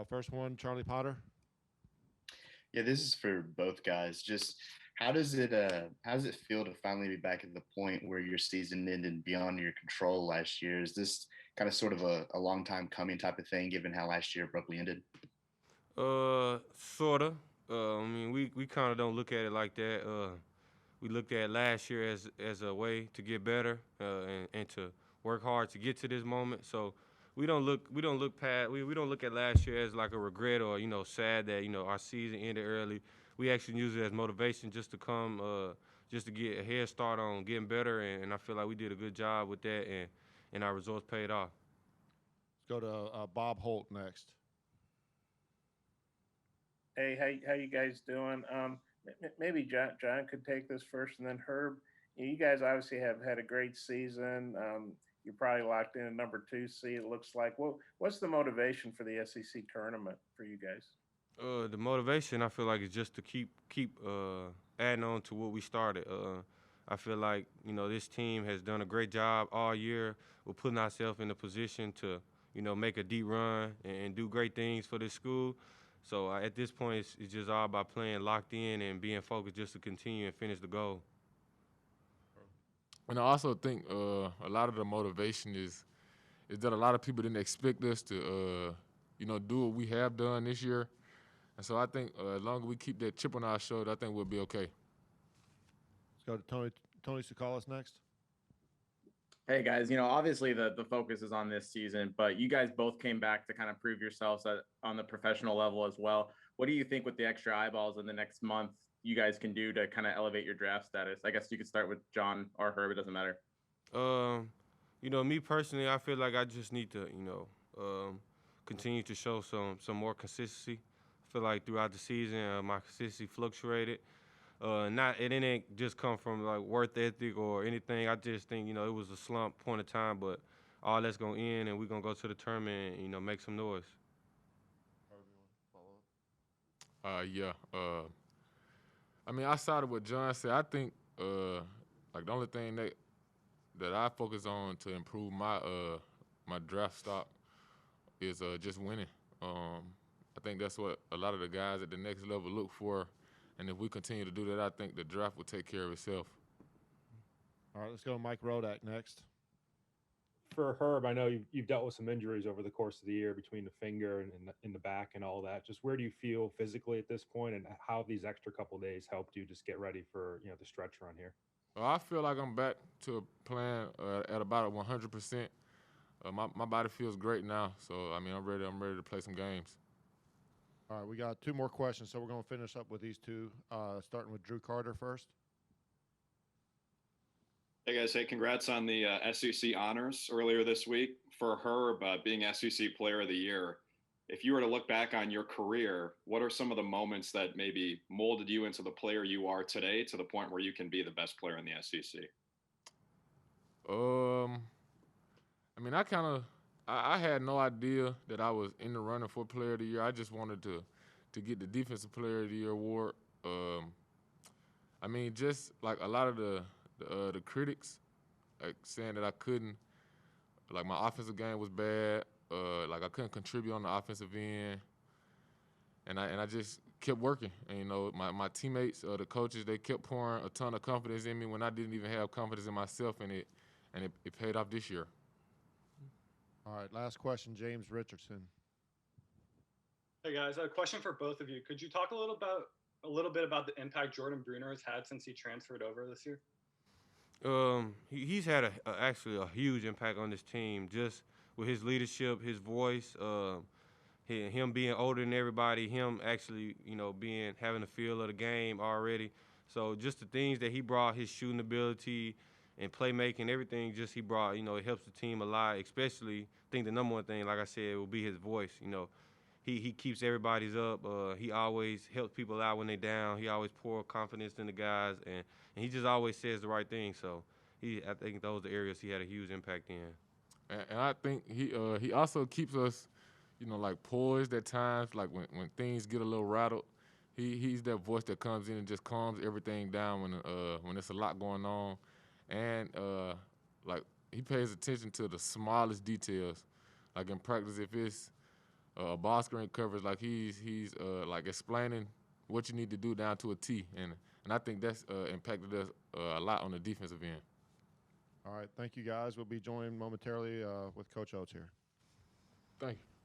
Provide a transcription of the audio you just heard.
First one, Charlie Potter. Yeah, this is for both guys. Just how does it feel to finally be back at the point where your season ended beyond your control last year? Is this kind of sort of a long time coming type of thing, given how last year abruptly ended? Sorta. I mean, we kind of don't look at it like that. We looked at last year as a way to get better and to work hard to get to this moment. So we don't look at last year as like a regret or sad that our season ended early. We actually use it as motivation just to come just to get a head start on getting better, and I feel like we did a good job with that, and our results paid off. Let's go to Bob Holt next. Hey, how you guys doing? Maybe John could take this first, and then Herb. You guys obviously have had a great season. You're probably locked in a number two seed. It looks like. What's the motivation for the SEC tournament for you guys? The motivation I feel like is just to keep adding on to what we started. I feel like this team has done a great job all year with putting ourselves in a position to make a deep run and do great things for this school. So at this point, it's just all about playing locked in and being focused just to continue and finish the goal. And I also think a lot of the motivation is that a lot of people didn't expect us to do what we have done this year. And so I think as long as we keep that chip on our shoulder, I think we'll be okay. Let's go to Tony Tsoukalas next. Hey guys, obviously the focus is on this season, but you guys both came back to kind of prove yourselves on the professional level as well. What do you think with the extra eyeballs in the next month you guys can do to kind of elevate your draft status? I guess you could start with John or Herb, it doesn't matter. Um, Me personally, I feel like I just need to, continue to show some more consistency. I feel like throughout the season, my consistency fluctuated. Not it didn't just come from like worth ethic or anything. I just think it was a slump point of time, but all that's gonna end, and we're gonna go to the tournament and make some noise. Yeah. I mean, outside of what John said, I think like the only thing that I focus on to improve my draft stock is just winning. I think that's what a lot of the guys at the next level look for, and if we continue to do that, I think the draft will take care of itself. All right, let's go to Mike Rodak next. For Herb, I know you've dealt with some injuries over the course of the year between the finger and in the back and all that. Just where do you feel physically at this point, and how have these extra couple days helped you just get ready for the stretch run here? Well, I feel like I'm back to playing at about 100%. My body feels great now, so I mean I'm ready. I'm ready to play some games. All right, we got two more questions, so we're going to finish up with these two, starting with Drew Carter first. Hey guys, hey, congrats on the SEC honors earlier this week. For Herb being SEC Player of the Year, if you were to look back on your career, what are some of the moments that maybe molded you into the player you are today to the point where you can be the best player in the SEC? I mean, I had no idea that I was in the running for Player of the Year. I just wanted to get the Defensive Player of the Year award. I mean, just like a lot of the critics, like saying that I couldn't, like my offensive game was bad, like I couldn't contribute on the offensive end, and I just kept working. And my teammates, the coaches, they kept pouring a ton of confidence in me when I didn't even have confidence in myself, and it paid off this year. All right, last question, James Richardson. Hey guys, a question for both of you. Could you talk a little bit about the impact Jordan Bruner has had since he transferred over this year? He's had actually a huge impact on this team, just with his leadership, his voice, him being older than everybody, him actually being having the feel of the game already. So just the things that he brought, his shooting ability and playmaking, everything just he brought, it helps the team a lot. Especially, I think the number one thing, like I said, will be his voice. He keeps everybody's up. He always helps people out when they're down. He always pours confidence in the guys, and he just always says the right thing. So I think those are the areas he had a huge impact in. And I think he also keeps us, like poised at times. Like when things get a little rattled, he's that voice that comes in and just calms everything down when there's a lot going on, and like he pays attention to the smallest details. Like in practice, if it's a ball screen coverage, like he's like explaining what you need to do down to a T, and I think that's impacted us a lot on the defensive end. All right, thank you guys. We'll be joined momentarily with Coach Oates here. Thank you.